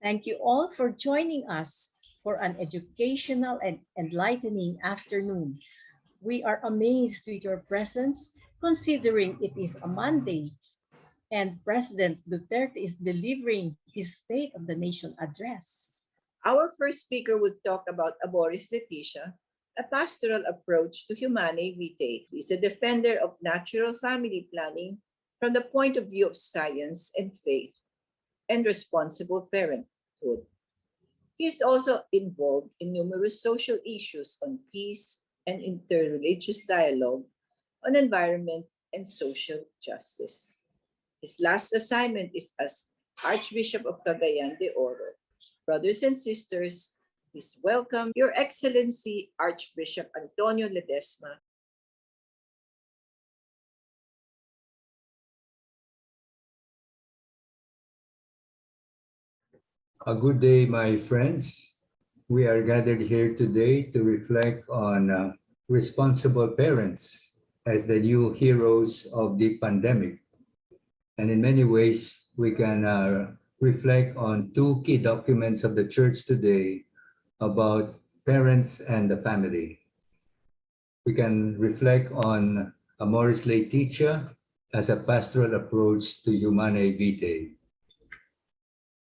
Thank you all for joining us for an educational and enlightening afternoon. We are amazed with your presence, considering it is a Monday and President Duterte is delivering his State of the Nation address. Our first speaker will talk about Amoris Laetitia, a pastoral approach to Humanae Vitae. He is a defender of natural family planning from the point of view of science and faith and responsible parenthood. He is also involved in numerous social issues on peace and interreligious dialogue on environment and social justice. His last assignment is as Archbishop of Cagayan de Oro. Brothers and sisters, please welcome Your Excellency Archbishop Antonio Ledesma. A good day, my friends. We are gathered here today to reflect on responsible parents as the new heroes of the pandemic. And in many ways, we can reflect on two key documents of the Church today about parents and the family. We can reflect on Amoris Laetitia as a pastoral approach to Humanae Vitae.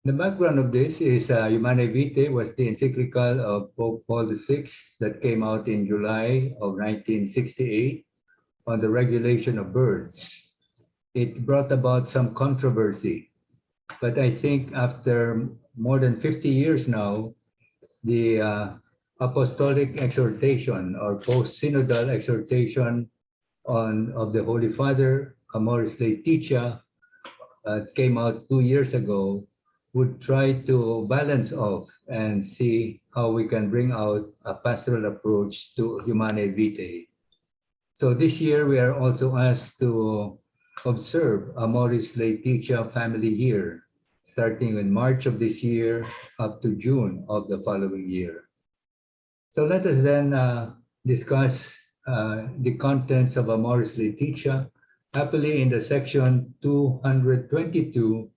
The background of this is Humanae Vitae was the encyclical of Pope Paul VI that came out in July of 1968 on the regulation of births. It brought about some controversy, but I think after more than 50 years now, the apostolic exhortation or post-synodal exhortation of the Holy Father, Amoris Laetitia, came out 2 years ago, would try to balance off and see how we can bring out a pastoral approach to Humanae Vitae. So this year we are also asked to observe Amoris Laetitia Family Year, starting in March of this year up to June of the following year. So let us then discuss the contents of Amoris Laetitia. Happily, in the section 222,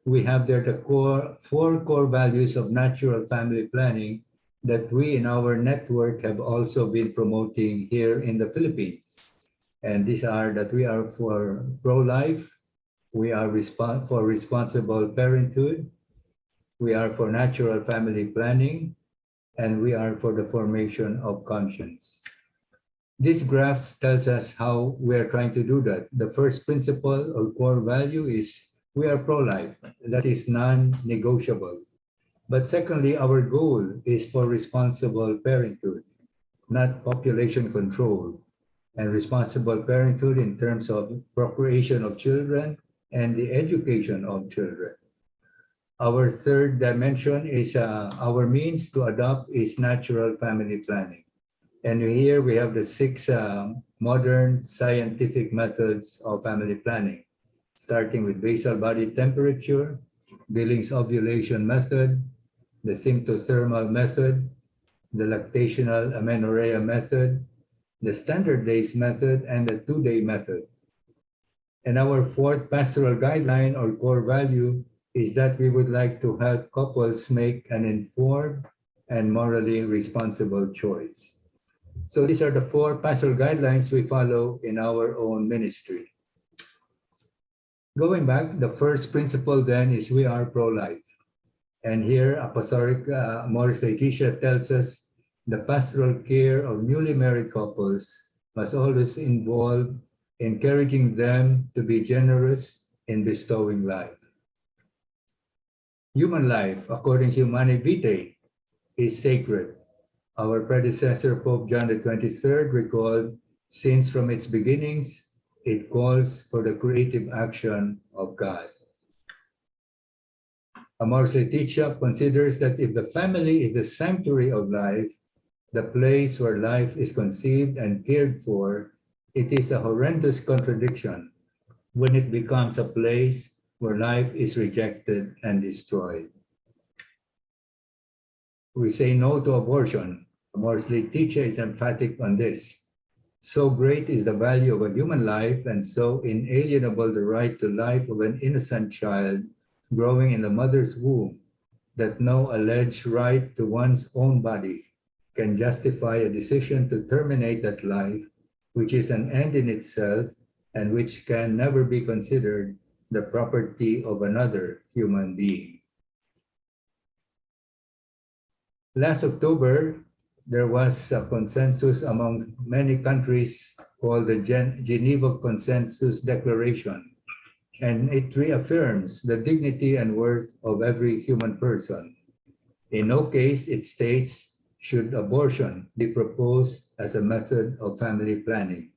we have there the four core values of natural family planning that we in our network have also been promoting here in the Philippines. And these are that we are for pro-life, we are for responsible parenthood, we are for natural family planning, and we are for the formation of conscience. This graph tells us how we are trying to do that. The first principle or core value is we are pro-life. That is non-negotiable. But secondly, our goal is for responsible parenthood, not population control, and responsible parenthood in terms of procreation of children and the education of children. Our third dimension is our means to adopt is natural family planning. And here we have the 6 modern scientific methods of family planning, starting with basal body temperature, Billings ovulation method, the symptothermal method, the lactational amenorrhea method, the standard days method, and the 2-day method. And our fourth pastoral guideline or core value is that we would like to help couples make an informed and morally responsible choice. So these are the 4 pastoral guidelines we follow in our own ministry. Going back, the first principle then is we are pro-life. And here, Apostolic Amoris Laetitia tells us the pastoral care of newly married couples must always involve encouraging them to be generous in bestowing life. Human life, according to Humanae Vitae, is sacred. Our predecessor, Pope John the 23rd, recalled, since from its beginnings, it calls for the creative action of God. Amoris Laetitia considers that if the family is the sanctuary of life, the place where life is conceived and cared for, it is a horrendous contradiction when it becomes a place where life is rejected and destroyed. We say no to abortion. Amoris Laetitia is emphatic on this. So great is the value of a human life, and so inalienable the right to life of an innocent child growing in the mother's womb, that no alleged right to one's own body can justify a decision to terminate that life, which is an end in itself and which can never be considered the property of another human being. Last October, there was a consensus among many countries called the Geneva Consensus Declaration, and it reaffirms the dignity and worth of every human person. In no case, it states, should abortion be proposed as a method of family planning,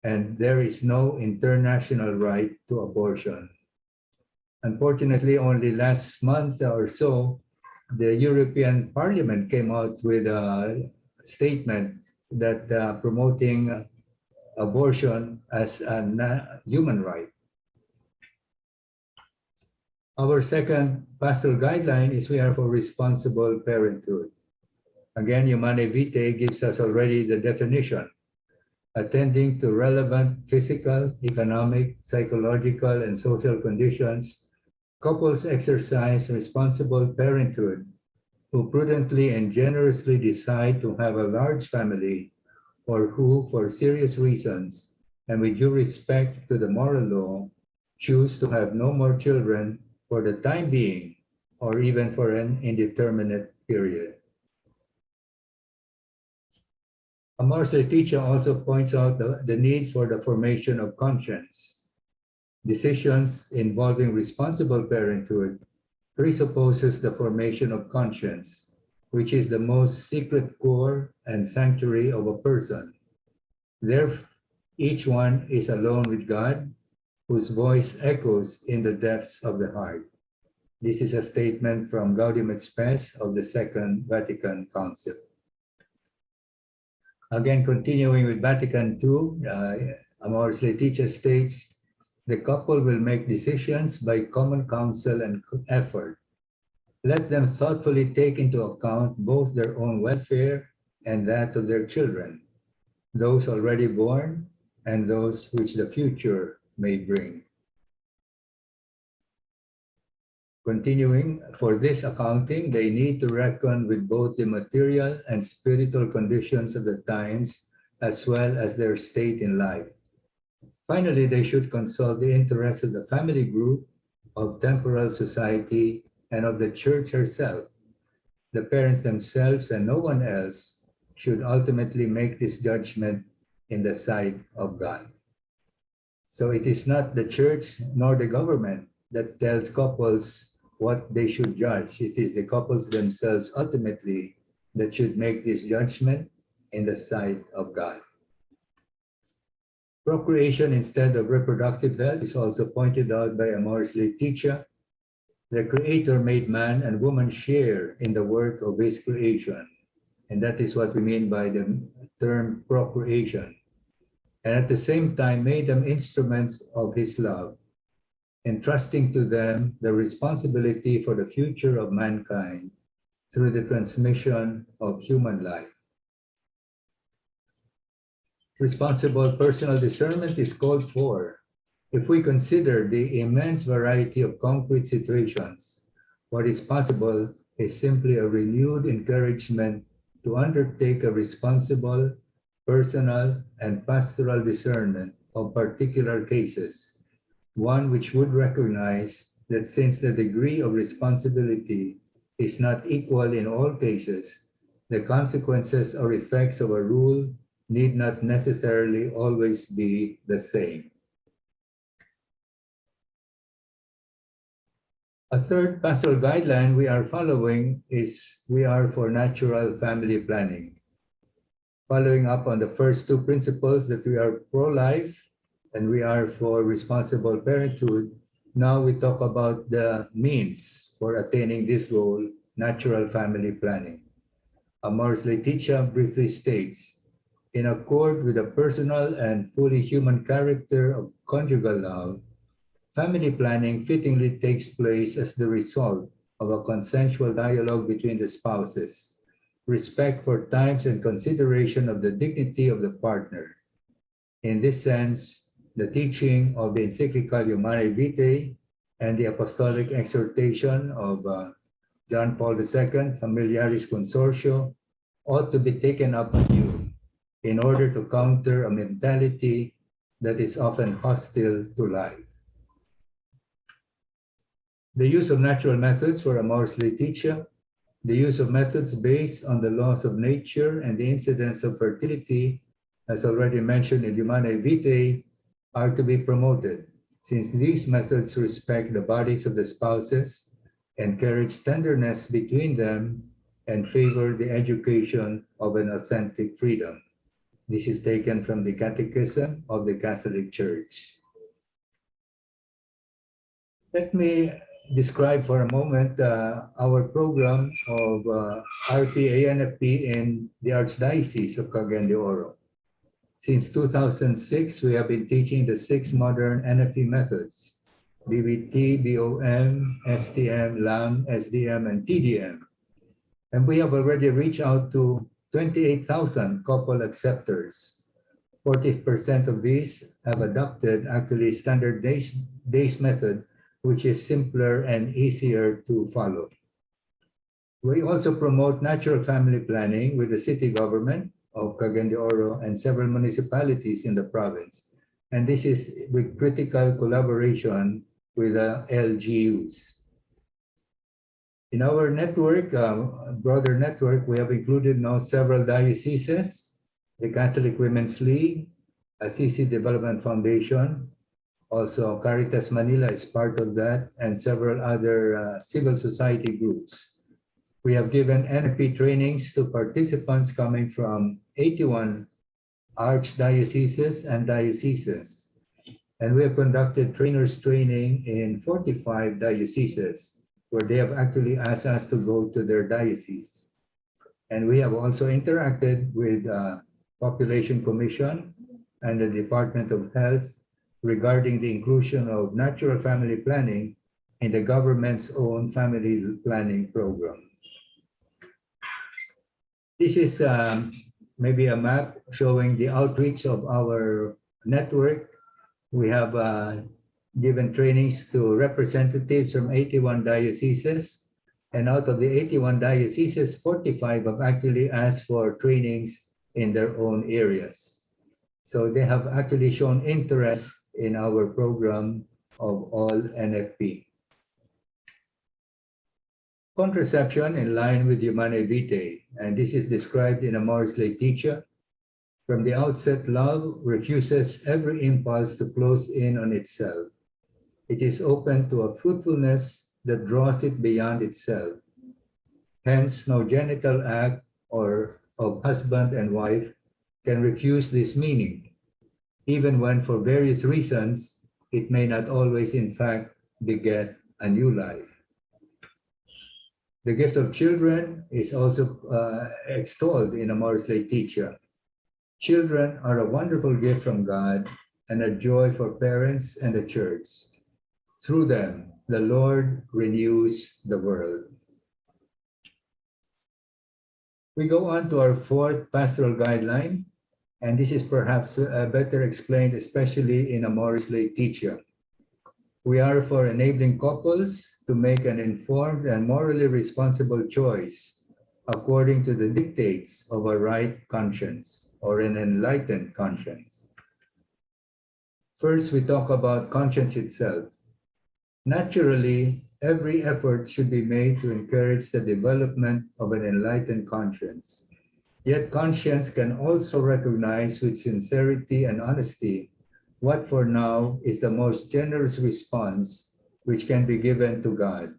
and there is no international right to abortion. Unfortunately, only last month or so, the European Parliament came out with a statement that promoting abortion as a human right. Our second pastoral guideline is we are for responsible parenthood. Again, Humanae Vitae gives us already the definition: attending to relevant physical, economic, psychological, and social conditions, couples exercise responsible parenthood who prudently and generously decide to have a large family, or who, for serious reasons and with due respect to the moral law, choose to have no more children for the time being or even for an indeterminate period. Amoris Laetitia also points out the need for the formation of conscience. Decisions involving responsible parenthood presupposes the formation of conscience, which is the most secret core and sanctuary of a person. Therefore, each one is alone with God, whose voice echoes in the depths of the heart. This is a statement from Gaudium et Spes of the Second Vatican Council. Again, continuing with Vatican II, Amoris Laetitia states, the couple will make decisions by common counsel and effort. Let them thoughtfully take into account both their own welfare and that of their children, those already born and those which the future may bring. Continuing, for this accounting, they need to reckon with both the material and spiritual conditions of the times, as well as their state in life. Finally, they should consult the interests of the family group, of temporal society, and of the church herself. The parents themselves and no one else should ultimately make this judgment in the sight of God. So it is not the church nor the government that tells couples what they should judge. It is the couples themselves ultimately that should make this judgment in the sight of God. Procreation instead of reproductive health is also pointed out by Amoris Laetitia. The Creator made man and woman share in the work of his creation. And that is what we mean by the term procreation. And at the same time made them instruments of his love, entrusting to them the responsibility for the future of mankind through the transmission of human life. Responsible personal discernment is called for. If we consider the immense variety of concrete situations, what is possible is simply a renewed encouragement to undertake a responsible, personal, and pastoral discernment of particular cases, one which would recognize that since the degree of responsibility is not equal in all cases, the consequences or effects of a rule need not necessarily always be the same. A third pastoral guideline we are following is we are for natural family planning. Following up on the first two principles that we are pro-life and we are for responsible parenthood, now we talk about the means for attaining this goal, natural family planning. Amoris Laetitia briefly states, in accord with the personal and fully human character of conjugal love, family planning fittingly takes place as the result of a consensual dialogue between the spouses, respect for times and consideration of the dignity of the partner. In this sense, the teaching of the encyclical Humanae Vitae and the apostolic exhortation of John Paul II, Familiaris Consortio, ought to be taken up anew in order to counter a mentality that is often hostile to life. The use of natural methods for Amoris Laetitia, the use of methods based on the laws of nature and the incidence of fertility, as already mentioned in Humanae Vitae, are to be promoted, since these methods respect the bodies of the spouses, encourage tenderness between them, and favor the education of an authentic freedom. This is taken from the Catechism of the Catholic Church. Let me describe for a moment our program of RPANFP in the Archdiocese of Cagayan de Oro. Since 2006, we have been teaching the 6 modern NFP methods: BBT, BOM, STM, LAM, SDM, and TDM. And we have already reached out to 28,000 couple acceptors. 40% of these have adopted actually standard days method, which is simpler and easier to follow. We also promote natural family planning with the city government of Cagayan de Oro and several municipalities in the province. And this is with critical collaboration with the LGUs. In our network, broader network, we have included now several dioceses, the Catholic Women's League, Assisi Development Foundation, also Caritas Manila is part of that, and several other civil society groups. We have given NFP trainings to participants coming from 81 archdioceses and dioceses. And we have conducted trainers training in 45 dioceses, where they have actually asked us to go to their diocese. And we have also interacted with Population Commission and the Department of Health regarding the inclusion of natural family planning in the government's own family planning program. This is maybe a map showing the outreach of our network. We have given trainings to representatives from 81 dioceses, and out of the 81 dioceses, 45 have actually asked for trainings in their own areas. So they have actually shown interest in our program of all NFP. Contraception in line with Humanae Vitae, and this is described in Amoris Laetitia. From the outset, love refuses every impulse to close in on itself. It is open to a fruitfulness that draws it beyond itself. Hence, no genital act or of husband and wife can refuse this meaning, even when for various reasons, it may not always in fact beget a new life. The gift of children is also extolled in Amoris Laetitia. Children are a wonderful gift from God and a joy for parents and the church. Through them, the Lord renews the world. We go on to our 4th pastoral guideline, and this is perhaps better explained, especially in Amoris Laetitia. We are for enabling couples to make an informed and morally responsible choice according to the dictates of a right conscience or an enlightened conscience. First, we talk about conscience itself. Naturally, every effort should be made to encourage the development of an enlightened conscience. Yet conscience can also recognize with sincerity and honesty what for now is the most generous response which can be given to God,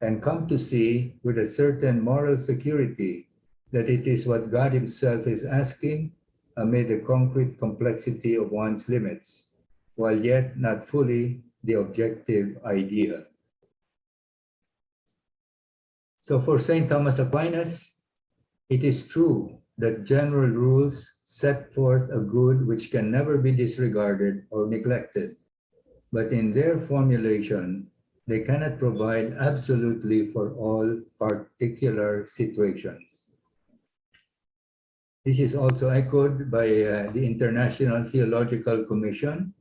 and come to see with a certain moral security that it is what God Himself is asking amid the concrete complexity of one's limits, while yet not fully the objective ideal. So for St. Thomas Aquinas, it is true that general rules set forth a good which can never be disregarded or neglected, but in their formulation, they cannot provide absolutely for all particular situations. This is also echoed by the International Theological Commission.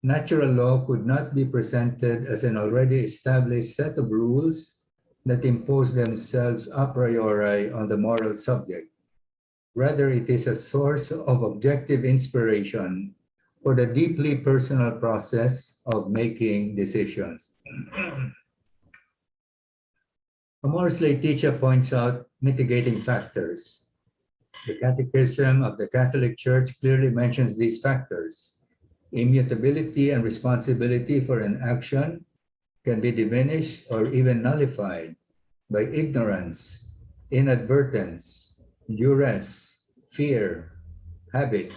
Natural law could not be presented as an already established set of rules that impose themselves a priori on the moral subject. Rather, it is a source of objective inspiration for the deeply personal process of making decisions. Amoris Laetitia points out mitigating factors. The Catechism of the Catholic Church clearly mentions these factors. Immutability and responsibility for an action can be diminished or even nullified by ignorance, inadvertence, duress, fear, habit,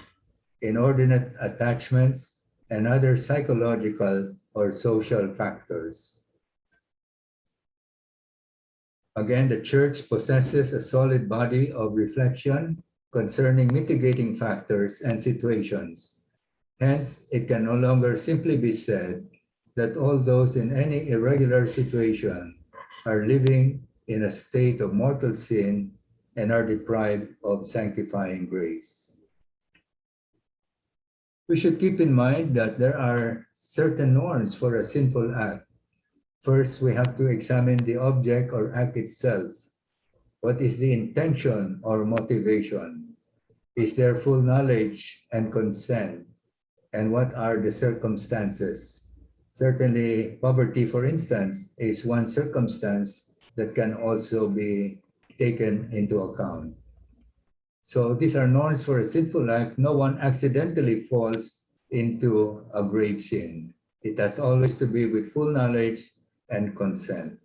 inordinate attachments, and other psychological or social factors. Again, the Church possesses a solid body of reflection concerning mitigating factors and situations. Hence, it can no longer simply be said that all those in any irregular situation are living in a state of mortal sin and are deprived of sanctifying grace. We should keep in mind that there are certain norms for a sinful act. First, we have to examine the object or act itself. What is the intention or motivation? Is there full knowledge and consent? And what are the circumstances? Certainly, poverty, for instance, is one circumstance that can also be taken into account. So these are norms for a sinful act. No one accidentally falls into a grave sin. It has always to be with full knowledge and consent.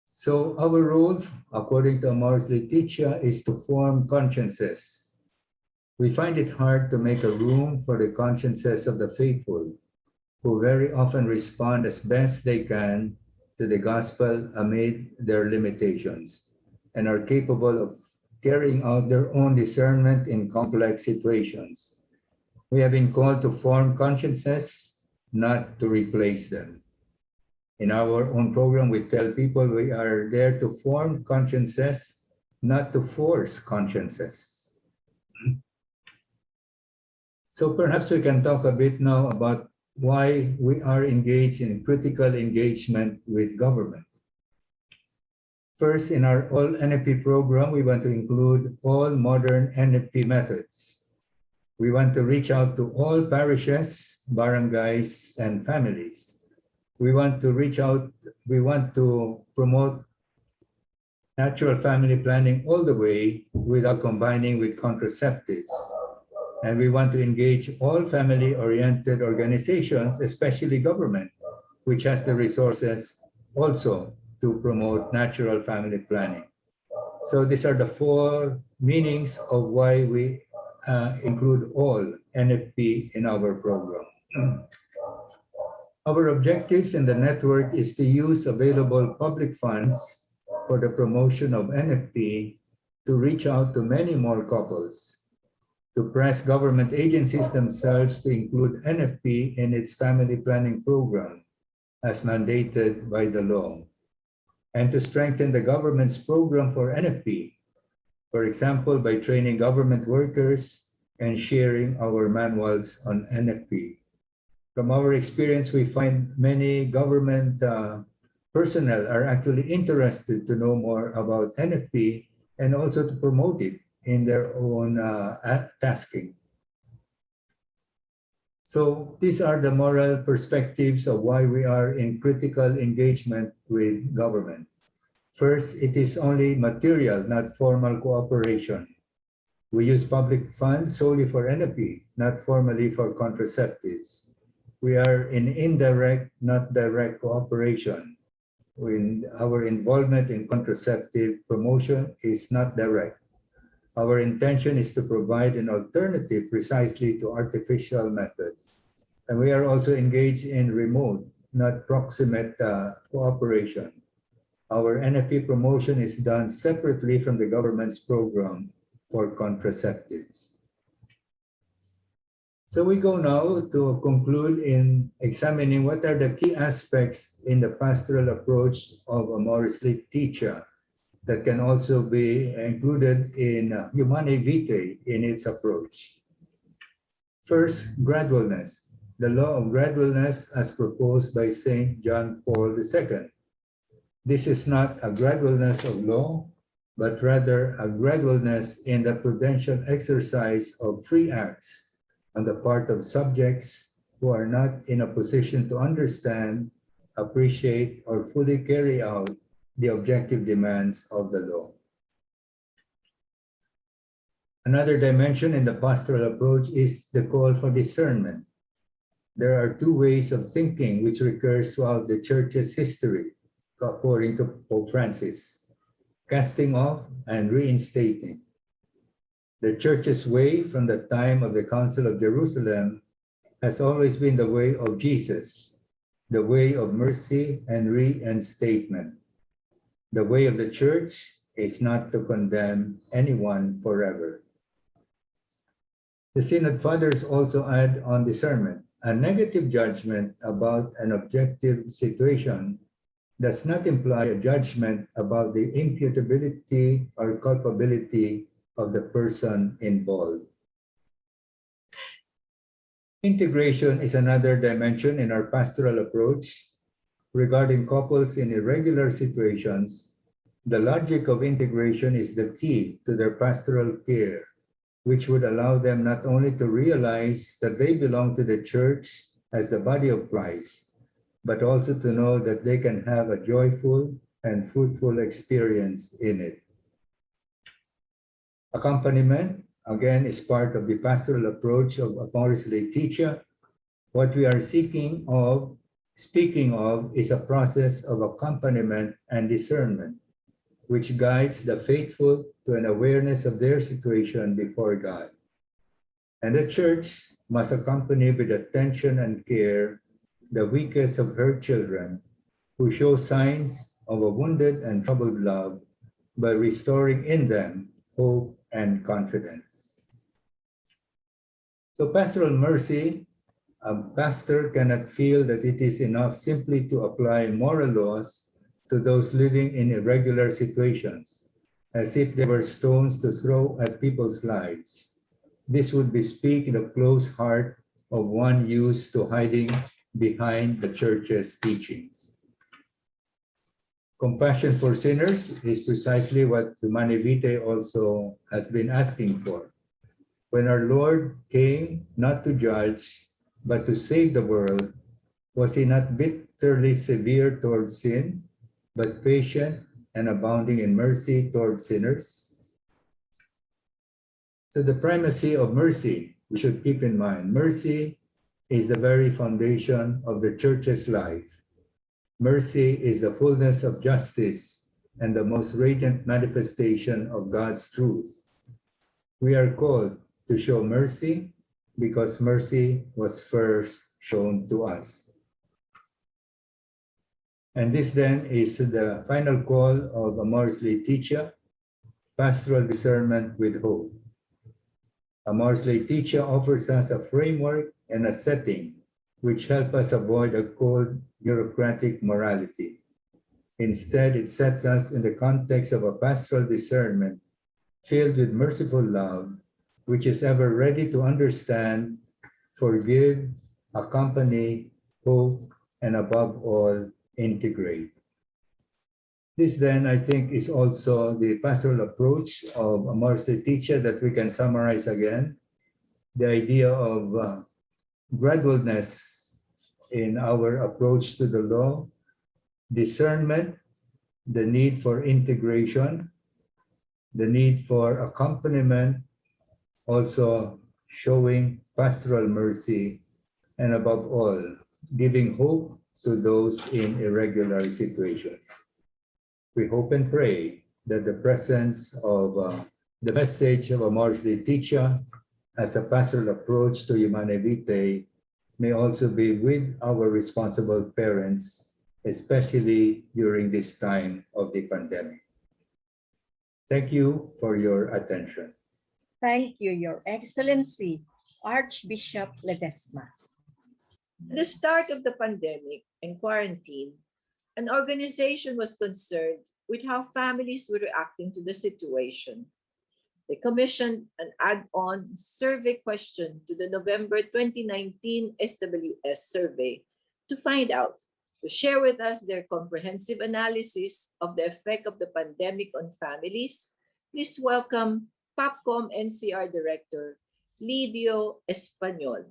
So our role, according to Amoris Laetitia, is to form consciences. We find it hard to make a room for the consciences of the faithful, who very often respond as best they can to the gospel amid their limitations, and are capable of carrying out their own discernment in complex situations. We have been called to form consciences, not to replace them. In our own program, we tell people we are there to form consciences, not to force consciences. So perhaps we can talk a bit now about why we are engaged in critical engagement with government. First, in our All NFP program, we want to include all modern NFP methods. We want to reach out to all parishes, barangays, and families. We want to reach out, we want to promote natural family planning all the way without combining with contraceptives. And we want to engage all family-oriented organizations, especially government, which has the resources also to promote natural family planning. So these are the four meanings of why we include all NFP in our program. Our objectives in the network is to use available public funds for the promotion of NFP to reach out to many more couples, to press government agencies themselves to include NFP in its family planning program as mandated by the law, and to strengthen the government's program for NFP, for example, by training government workers and sharing our manuals on NFP. From our experience, we find many government personnel are actually interested to know more about NFP and also to promote it in their own tasking. So these are the moral perspectives of why we are in critical engagement with government. First, it is only material, not formal cooperation. We use public funds solely for NFP, not formally for contraceptives. We are in indirect, not direct cooperation. Our involvement in contraceptive promotion is not direct. Our intention is to provide an alternative precisely to artificial methods. And we are also engaged in remote, not proximate cooperation. Our NFP promotion is done separately from the government's program for contraceptives. So we go now to conclude in examining what are the key aspects in the pastoral approach of Amoris Laetitia that can also be included in Humanae Vitae in its approach. First, gradualness. The law of gradualness as proposed by St. John Paul II. This is not a gradualness of law, but rather a gradualness in the prudential exercise of free acts on the part of subjects who are not in a position to understand, appreciate, or fully carry out the objective demands of the law. Another dimension in the pastoral approach is the call for discernment. There are two ways of thinking which recurs throughout the Church's history, according to Pope Francis: casting off and reinstating. The Church's way from the time of the Council of Jerusalem has always been the way of Jesus, the way of mercy and reinstatement. The way of the Church is not to condemn anyone forever. The Synod Fathers also add on discernment. A negative judgment about an objective situation does not imply a judgment about the imputability or culpability of the person involved. Integration is another dimension in our pastoral approach. Regarding couples in irregular situations, the logic of integration is the key to their pastoral care, which would allow them not only to realize that they belong to the Church as the body of Christ, but also to know that they can have a joyful and fruitful experience in it. Accompaniment, again, is part of the pastoral approach of Amoris Laetitia. What we are speaking of is a process of accompaniment and discernment, which guides the faithful to an awareness of their situation before God. And the Church must accompany with attention and care the weakest of her children who show signs of a wounded and troubled love by restoring in them hope and confidence. So pastoral mercy, a pastor cannot feel that it is enough simply to apply moral laws to those living in irregular situations, as if they were stones to throw at people's lives. This would bespeak the close heart of one used to hiding behind the Church's teachings. Compassion for sinners is precisely what Humanae Vitae also has been asking for. When our Lord came not to judge, but to save the world, was he not bitterly severe towards sin, but patient and abounding in mercy towards sinners? So the primacy of mercy, we should keep in mind. Mercy is the very foundation of the Church's life. Mercy is the fullness of justice and the most radiant manifestation of God's truth. We are called to show mercy because mercy was first shown to us. And this then is the final call of Amoris Laetitia, pastoral discernment with hope. Amoris Laetitia offers us a framework and a setting which help us avoid a cold, bureaucratic morality. Instead, it sets us in the context of a pastoral discernment filled with merciful love, which is ever ready to understand, forgive, accompany, hope, and above all, integrate. This then, I think, is also the pastoral approach of Amoris Laetitia that we can summarize again. The idea of gradualness in our approach to the law, discernment, the need for integration, the need for accompaniment, also showing pastoral mercy, and above all, giving hope to those in irregular situations. We hope and pray that the presence of the message of Amoris Laetitia as a pastoral approach to Humanae Vitae may also be with our responsible parents, especially during this time of the pandemic. Thank you for your attention. Thank you, Your Excellency, Archbishop Ledesma. At the start of the pandemic and quarantine, an organization was concerned with how families were reacting to the situation. They commissioned an add-on survey question to the November 2019 SWS survey to find out To share with us their comprehensive analysis of the effect of the pandemic on families, please welcome PAPCOM NCR Director Lidio Espanyol.